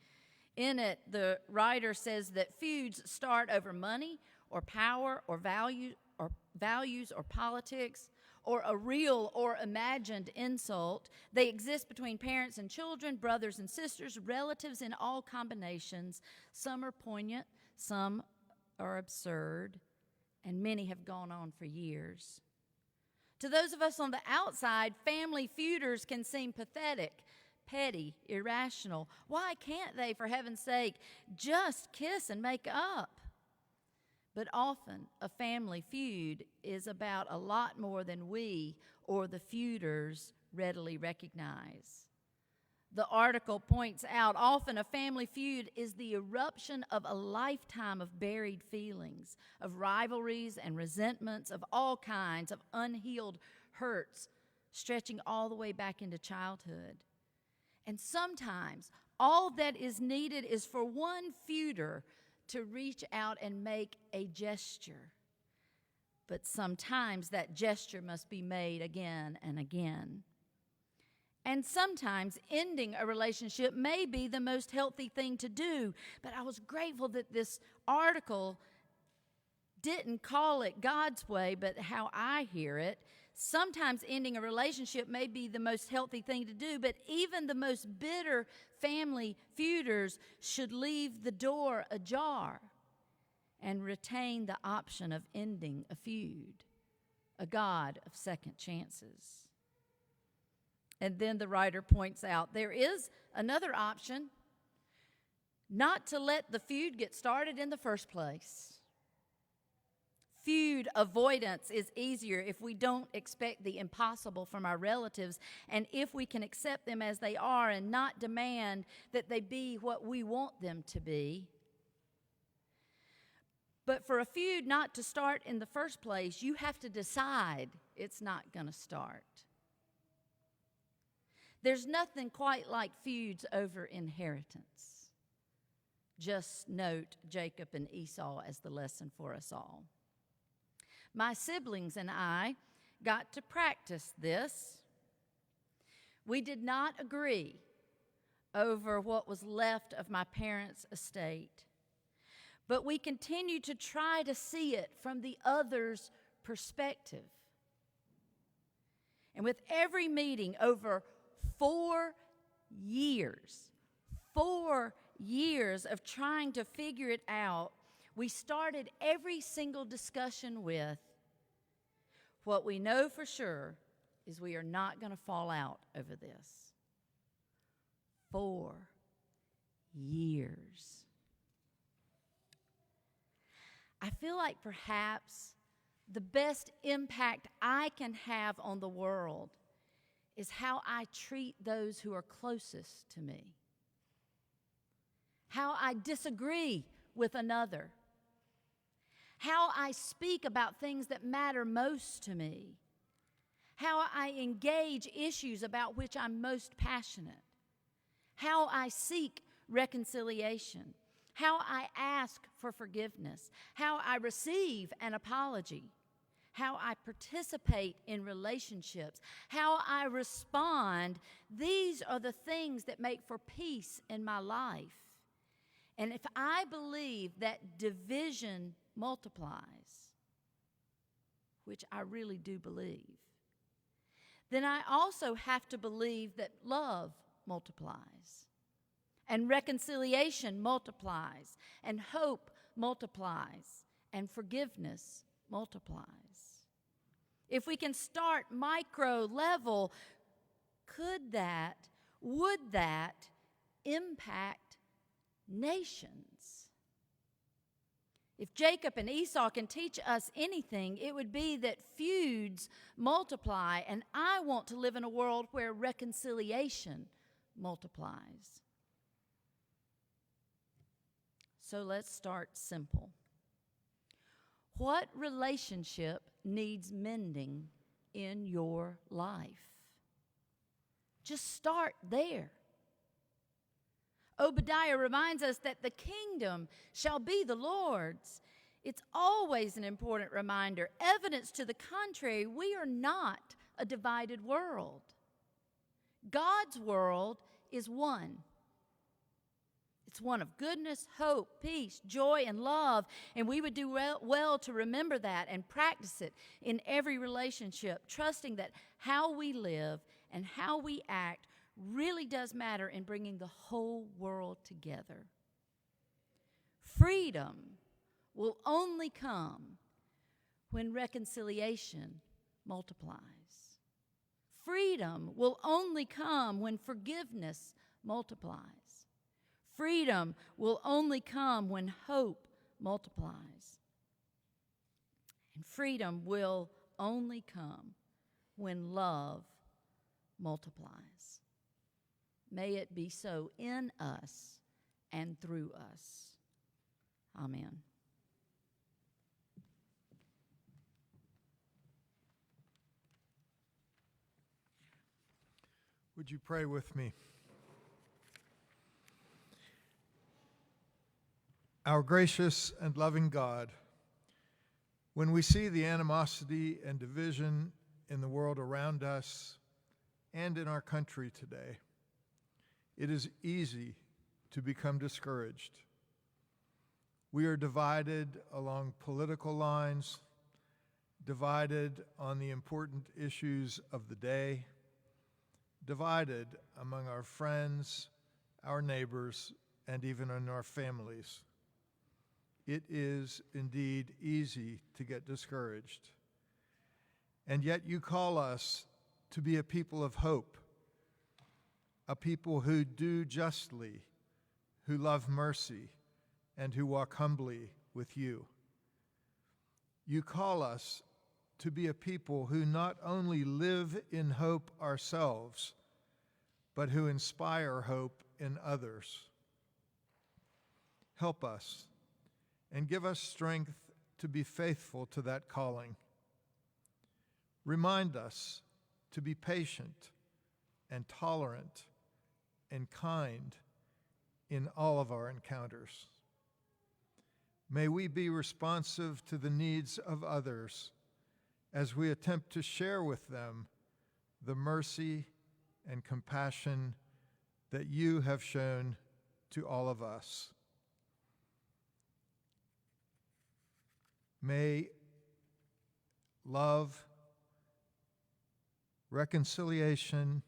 In it, the writer says that feuds start over money or power or values or politics or a real or imagined insult. They exist between parents and children, brothers and sisters, relatives in all combinations. Some are poignant, some are absurd, and many have gone on for years. To those of us on the outside, family feuders can seem pathetic, petty, irrational. Why can't they, for heaven's sake, just kiss and make up? But often, a family feud is about a lot more than we or the feuders readily recognize. The article points out often a family feud is the eruption of a lifetime of buried feelings, of rivalries and resentments of all kinds, of unhealed hurts, stretching all the way back into childhood. And sometimes all that is needed is for one feuder to reach out and make a gesture. But sometimes that gesture must be made again and again. And sometimes ending a relationship may be the most healthy thing to do. But I was grateful that this article didn't call it God's way, but how I hear it. Sometimes ending a relationship may be the most healthy thing to do, but even the most bitter family feuders should leave the door ajar and retain the option of ending a feud, a God of second chances. And then the writer points out there is another option, not to let the feud get started in the first place. Feud avoidance is easier if we don't expect the impossible from our relatives and if we can accept them as they are and not demand that they be what we want them to be. But for a feud not to start in the first place, you have to decide it's not going to start. There's nothing quite like feuds over inheritance. Just note Jacob and Esau as the lesson for us all. My siblings and I got to practice this. We did not agree over what was left of my parents' estate, but we continued to try to see it from the other's perspective. And with every meeting over 4 years of trying to figure it out, we started every single discussion with, what we know for sure is we are not going to fall out over this. 4 years. I feel like perhaps the best impact I can have on the world is how I treat those who are closest to me, how I disagree with another, how I speak about things that matter most to me, how I engage issues about which I'm most passionate, how I seek reconciliation, how I ask for forgiveness, how I receive an apology, how I participate in relationships, how I respond. These are the things that make for peace in my life. And if I believe that division multiplies, which I really do believe, then I also have to believe that love multiplies, and reconciliation multiplies, and hope multiplies, and forgiveness multiplies. If we can start micro level, would that impact nations? If Jacob and Esau can teach us anything, it would be that feuds multiply, and I want to live in a world where reconciliation multiplies. So let's start simple. What relationship needs mending in your life? Just start there. Obadiah reminds us that the kingdom shall be the Lord's. It's always an important reminder. Evidence to the contrary, we are not a divided world. God's world is one. It's one of goodness, hope, peace, joy, and love. And we would do well to remember that and practice it in every relationship, trusting that how we live and how we act really does matter in bringing the whole world together. Freedom will only come when reconciliation multiplies. Freedom will only come when forgiveness multiplies. Freedom will only come when hope multiplies. And freedom will only come when love multiplies. May it be so in us and through us. Amen. Would you pray with me? Our gracious and loving God, when we see the animosity and division in the world around us, and in our country today. It is easy to become discouraged. We are divided along political lines, divided on the important issues of the day, divided among our friends, our neighbors, and even in our families. It is indeed easy to get discouraged. And yet you call us to be a people of hope, a people who do justly, who love mercy, and who walk humbly with you. You call us to be a people who not only live in hope ourselves, but who inspire hope in others. Help us and give us strength to be faithful to that calling. Remind us to be patient and tolerant and kind in all of our encounters. May we be responsive to the needs of others as we attempt to share with them the mercy and compassion that you have shown to all of us. May love, reconciliation,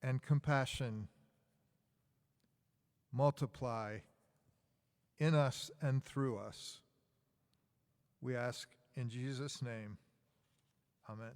and compassion multiply in us and through us. We ask in Jesus' name, amen.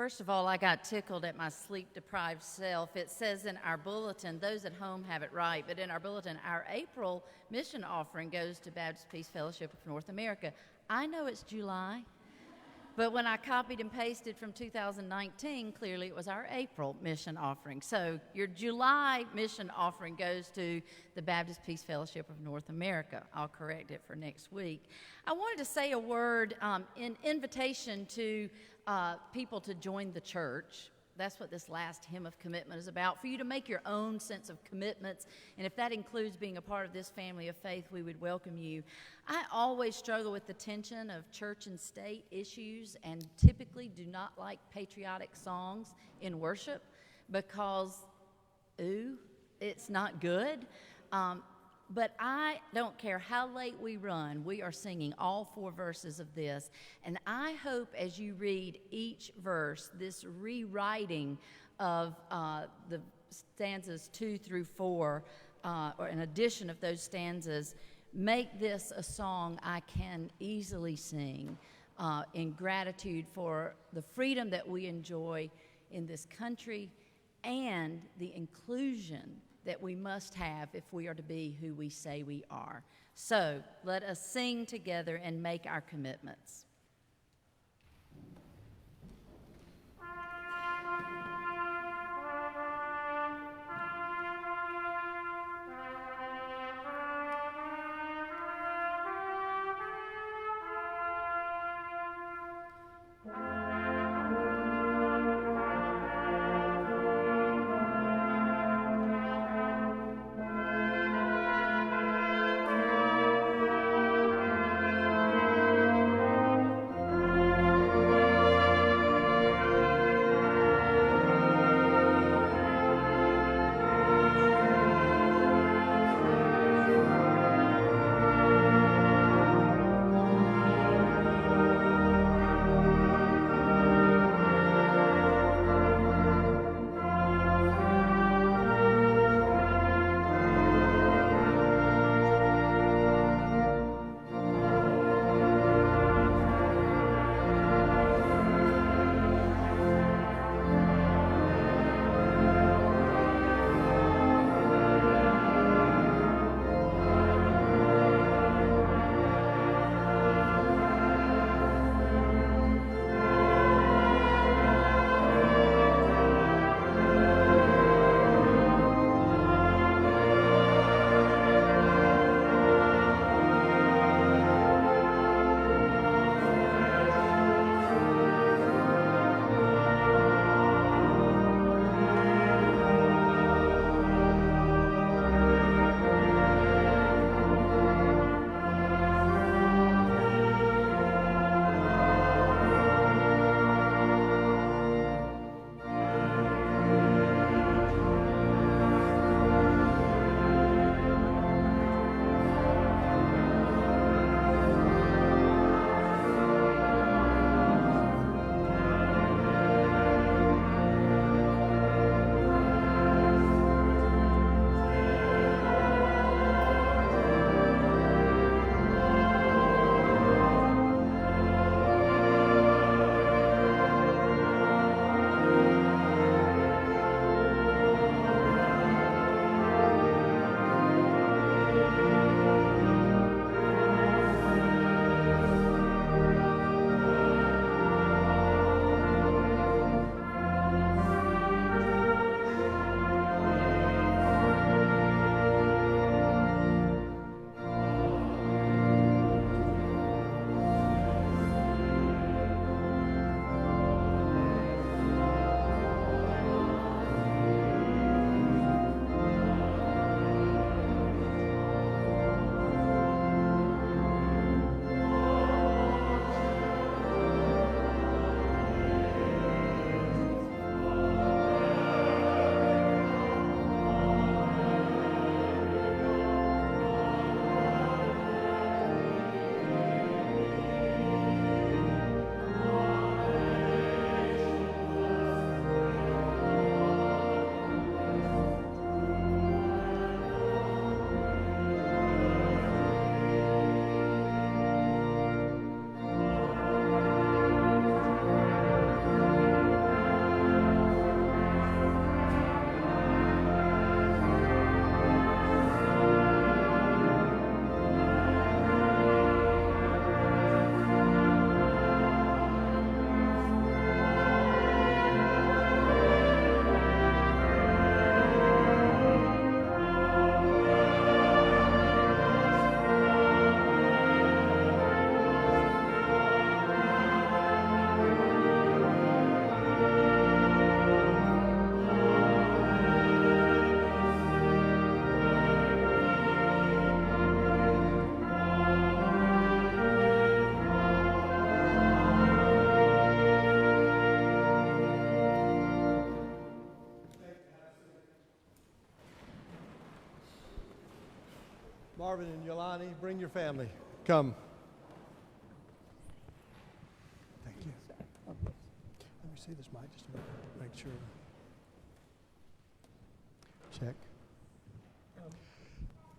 first of all, I got tickled at my sleep-deprived self. It says in our bulletin, those at home have it right, but in our bulletin, our April mission offering goes to Baptist Peace Fellowship of North America. I know it's July, but when I copied and pasted from 2019, clearly it was our April mission offering. So your July mission offering goes to the Baptist Peace Fellowship of North America. I'll correct it for next week. I wanted to say a word in invitation to people to join the church. That's what this last hymn of commitment is about, for you to make your own sense of commitments. And if that includes being a part of this family of faith, we would welcome you. I always struggle with the tension of church and state issues and typically do not like patriotic songs in worship because, it's not good. But I don't care how late we run, we are singing all 4 verses of this. And I hope as you read each verse, this rewriting of the stanzas 2 through 4, or an addition of those stanzas, make this a song I can easily sing in gratitude for the freedom that we enjoy in this country and the inclusion that we must have if we are to be who we say we are. So let us sing together and make our commitments. Marvin and Yolani, bring your family. Come. Thank you. Let me see this mic just to make sure. Check.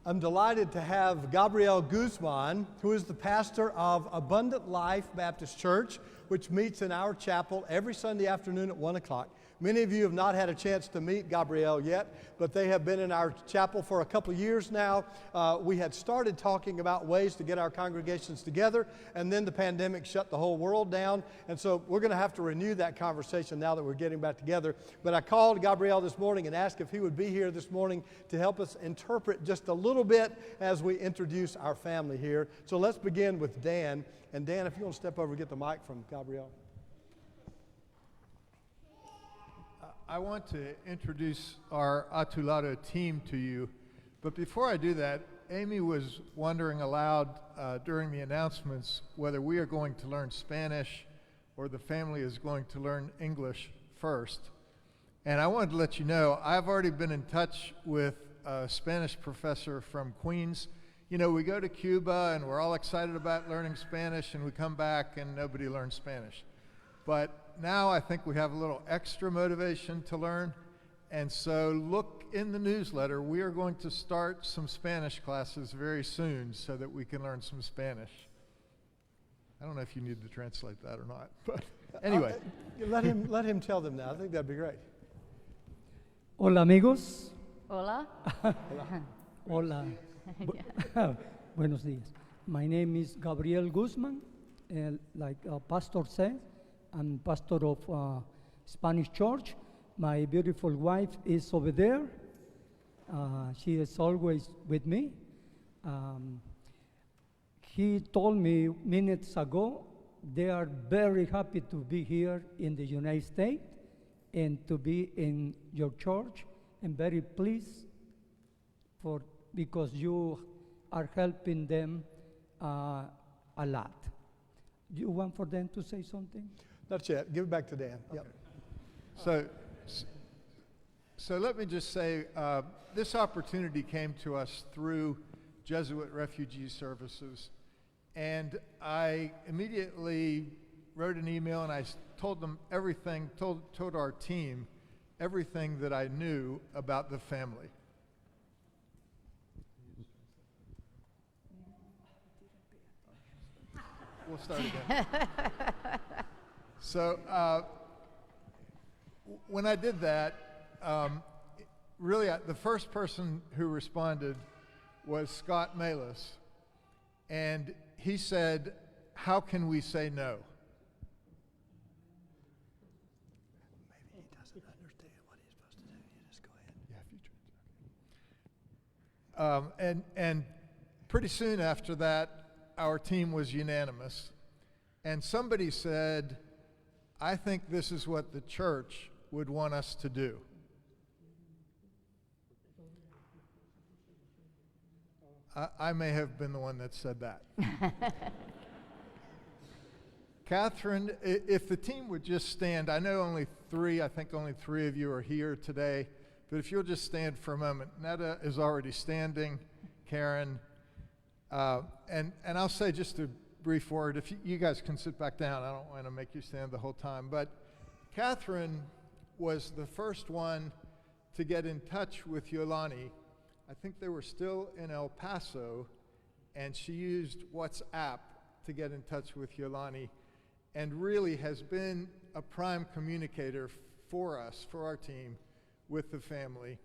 I'm delighted to have Gabriel Guzman, who is the pastor of Abundant Life Baptist Church, which meets in our chapel every Sunday afternoon at 1 o'clock. Many of you have not had a chance to meet Gabriel yet, but they have been in our chapel for a couple years now. We had started talking about ways to get our congregations together, and then the pandemic shut the whole world down, and so we're going to have to renew that conversation now that we're getting back together. But I called Gabriel this morning and asked if he would be here this morning to help us interpret just a little bit as we introduce our family here. So let's begin with Dan. And Dan, if you want to step over and get the mic from Gabriel. I want to introduce our Atulado team to you, but before I do that, Amy was wondering aloud during the announcements whether we are going to learn Spanish or the family is going to learn English first. And I wanted to let you know, I've already been in touch with a Spanish professor from Queens. You know, we go to Cuba and we're all excited about learning Spanish, and we come back and nobody learns Spanish. But now I think we have a little extra motivation to learn, and so look in the newsletter. We are going to start some Spanish classes very soon so that we can learn some Spanish. I don't know if you need to translate that or not, but anyway. Let him tell them now. I think that'd be great. Hola amigos. Hola. Hola. Buenos días. My name is Gabriel Guzman, and like Pastor said, I'm pastor of Spanish church. My beautiful wife is over there. She is always with me. He told me minutes ago they are very happy to be here in the United States and to be in your church, and very pleased because you are helping them a lot. Do you want for them to say something? Not yet. Give it back to Dan. Yep. So let me just say, this opportunity came to us through Jesuit Refugee Services, and I immediately wrote an email and I told them everything, told our team everything that I knew about the family. We'll start again. So when I did that, really the first person who responded was Scott Malis, and he said, "How can we say no?" Maybe he doesn't understand what he's supposed to do. You just go ahead. Yeah, and pretty soon after that, our team was unanimous, and somebody said, "I think this is what the church would want us to do." I may have been the one that said that. Catherine, if the team would just stand, I know I think only three of you are here today, but if you'll just stand for a moment. Netta is already standing, Karen, and I'll say just a brief word. If you guys can sit back down, I don't want to make you stand the whole time, but Catherine was the first one to get in touch with Yolani. I think they were still in El Paso, and she used WhatsApp to get in touch with Yolani, and really has been a prime communicator for us, for our team, with the family.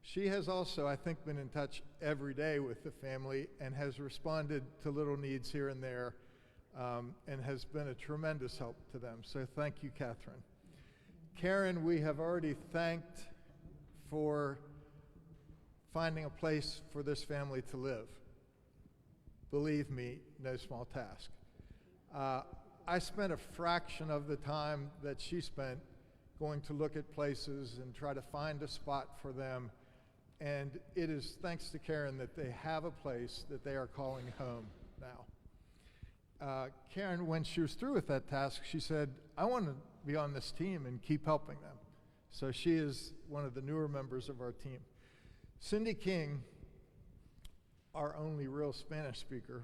She has also, I think, been in touch every day with the family and has responded to little needs here and there, and has been a tremendous help to them. So thank you, Catherine. Karen, we have already thanked for finding a place for this family to live. Believe me, no small task. I spent a fraction of the time that she spent going to look at places and try to find a spot for them, and it is thanks to Karen that they have a place that they are calling home now. Karen, when she was through with that task, she said, "I want to be on this team and keep helping them." So she is one of the newer members of our team. Cindy King our only real Spanish speaker,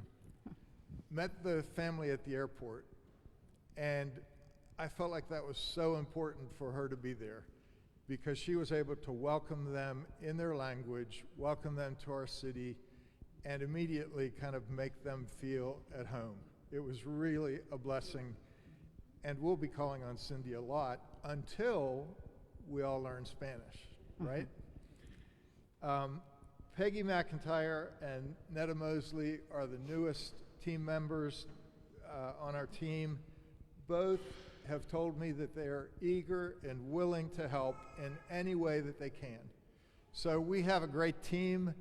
met the family at the airport, and I felt like that was so important for her to be there because she was able to welcome them in their language, welcome them to our city, and immediately kind of make them feel at home. It was really a blessing, and we'll be calling on Cindy a lot until we all learn Spanish, right? Peggy McIntyre and Netta Mosley are the newest team members on our team. Both have told me that they are eager and willing to help in any way that they can. So we have a great team.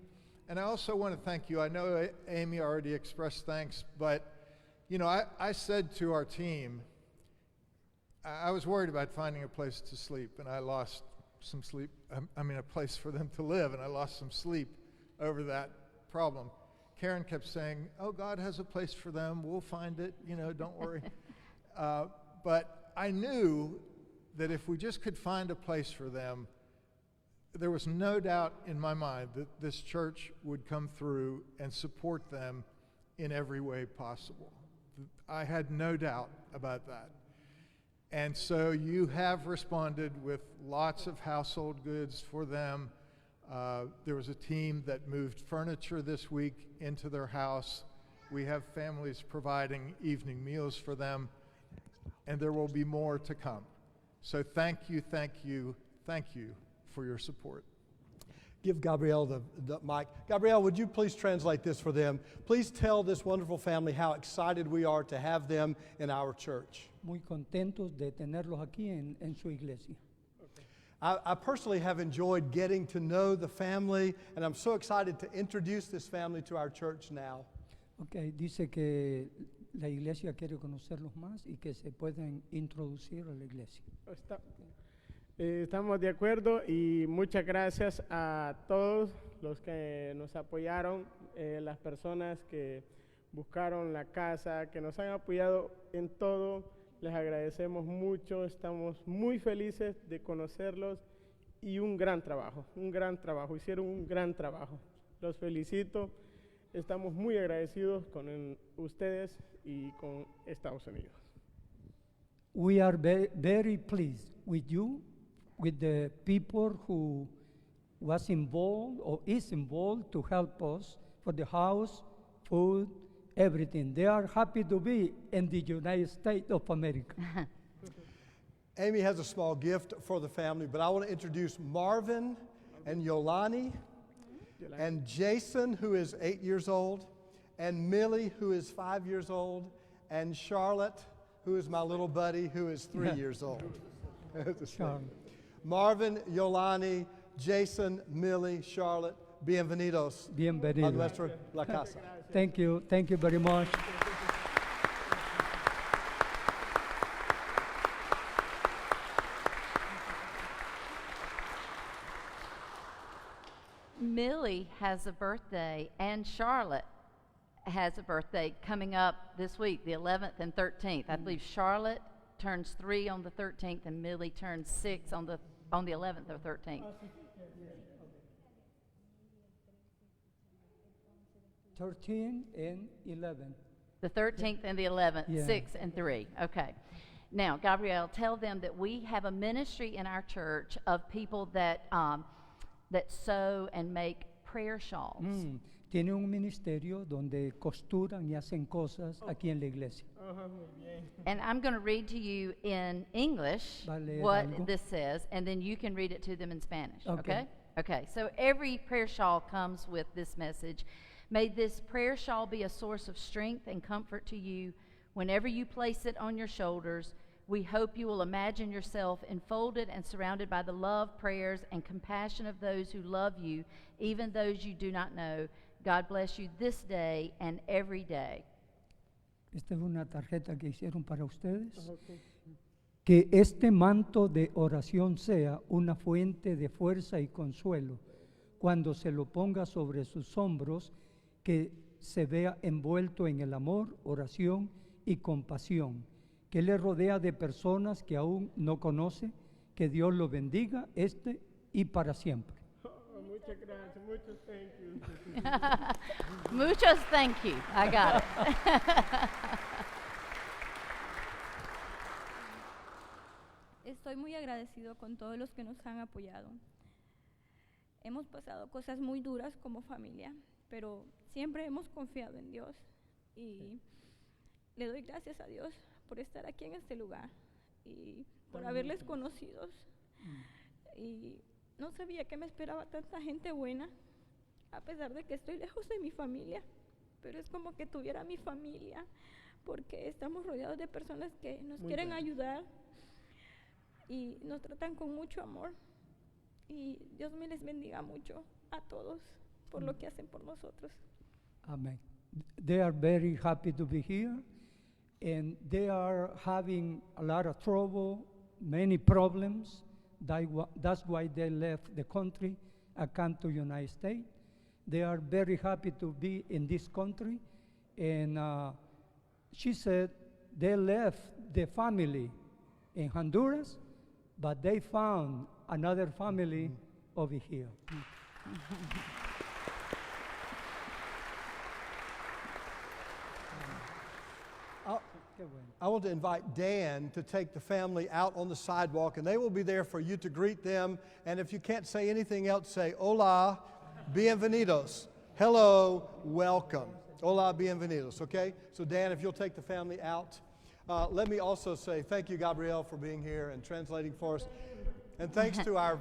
And I also want to thank you. I know Amy already expressed thanks, but you know, I said to our team, I was worried about finding a place to sleep, and I lost some sleep. I mean, a place for them to live, and I lost some sleep over that problem. Karen kept saying, oh, God has a place for them. We'll find it. You know, don't worry. But I knew that if we just could find a place for them, there was no doubt in my mind that this church would come through and support them in every way possible. I had no doubt about that. And so you have responded with lots of household goods for them. There was a team that moved furniture this week into their house. We have families providing evening meals for them, and there will be more to come. So thank you, thank you, thank you for your support. Give Gabrielle the mic. Gabrielle, would you please translate this for them? Please tell this wonderful family how excited we are to have them in our church. Muy contentos de tenerlos aquí en su iglesia. I personally have enjoyed getting to know the family, and I'm so excited to introduce this family to our church now. Okay, dice que la iglesia quiere conocerlos más y que se pueden introducir a la iglesia. Estamos de acuerdo y muchas gracias a todos los que nos apoyaron, las personas que buscaron la casa, que nos han apoyado en todo. Les agradecemos mucho, estamos muy felices de conocerlos y un gran trabajo, hicieron un gran trabajo. Los felicito, estamos muy agradecidos con ustedes y con Estados Unidos. We are very pleased with you, with the people who was involved or is involved to help us for the house, food, everything. They are happy to be in the United States of America. Amy has a small gift for the family, but I want to introduce Marvin and Yolani and Jason, who is 8 years old, and Millie, who is 5 years old, and Charlotte, who is my little buddy, who is 3 years old. Charlotte. Marvin, Yolani, Jason, Millie, Charlotte, bienvenidos a Bienvenido. nuestra la casa. Thank you very much. Millie has a birthday, and Charlotte has a birthday coming up this week, the 11th and 13th. I believe Charlotte turns 3 on the 13th, and Millie turns 6 on the 11th or 13th. 13 and 11. The 13th and the 11th, Yeah. 6 and 3. Okay. Now, Gabrielle, tell them that we have a ministry in our church of people that that sew and make prayer shawls. Tiene un ministerio donde costuran y hacen cosas aquí en la iglesia. And I'm going to read to you in English Va a leer what algo. this says, and then you can read it to them in Spanish. Okay. Okay. So every prayer shawl comes with this message. May this prayer shawl be a source of strength and comfort to you whenever you place it on your shoulders. We hope you will imagine yourself enfolded and surrounded by the love, prayers, and compassion of those who love you, even those you do not know. God bless you this day and every day. Esta es una tarjeta que hicieron para ustedes. Que este manto de oración sea una fuente de fuerza y consuelo cuando se lo ponga sobre sus hombros, que se vea envuelto en el amor, oración y compasión, que le rodea de personas que aún no conoce. Que Dios lo bendiga y para siempre. Muchas gracias, muchos thank you. Muchos thank you. I got it. Estoy muy agradecido con todos los que nos han apoyado. Hemos pasado cosas muy duras como familia, pero siempre hemos confiado en Dios y le doy gracias a Dios por estar aquí en este lugar y por haberles conocido. Y no sabía que me esperaba tanta gente buena, a pesar de que estoy lejos de mi familia, pero es como que tuviera mi familia, porque estamos rodeados de personas que nos quieren ayudar y nos tratan con mucho amor. Y Dios me les bendiga mucho a todos por lo que hacen por nosotros. Amen. They are very happy to be here, and they are having a lot of trouble, many problems. That's why they left the country and come to United States. They are very happy to be in this country, and she said they left the family in Honduras, but they found another family over here. I want to invite Dan to take the family out on the sidewalk, and they will be there for you to greet them. And if you can't say anything else, say, hola, bienvenidos. Hello, welcome. Hola, bienvenidos, okay? So Dan, if you'll take the family out. Let me also say thank you, Gabrielle, for being here and translating for us. And thanks to our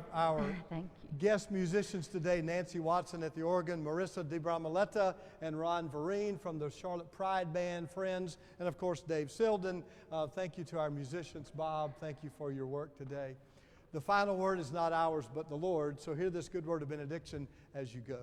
Thank you. guest musicians today, Nancy Watson at the organ, Marissa DiBramaletta, and Ron Vereen from the Charlotte Pride Band, friends, and of course Dave Silden. Thank you to our musicians. Bob, thank you for your work today. The final word is not ours but the Lord, so hear this good word of benediction as you go.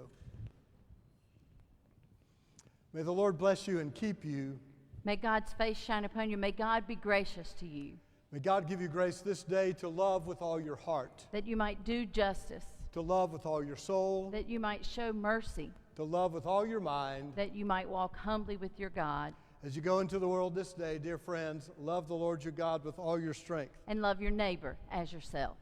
May the Lord bless you and keep you. May God's face shine upon you. May God be gracious to you, May God give you grace this day to love with all your heart, that you might do justice, to love with all your soul, that you might show mercy, to love with all your mind. that you might walk humbly with your God, As you go into the world this day, dear friends, love the Lord your God with all your strength. and love your neighbor as yourself.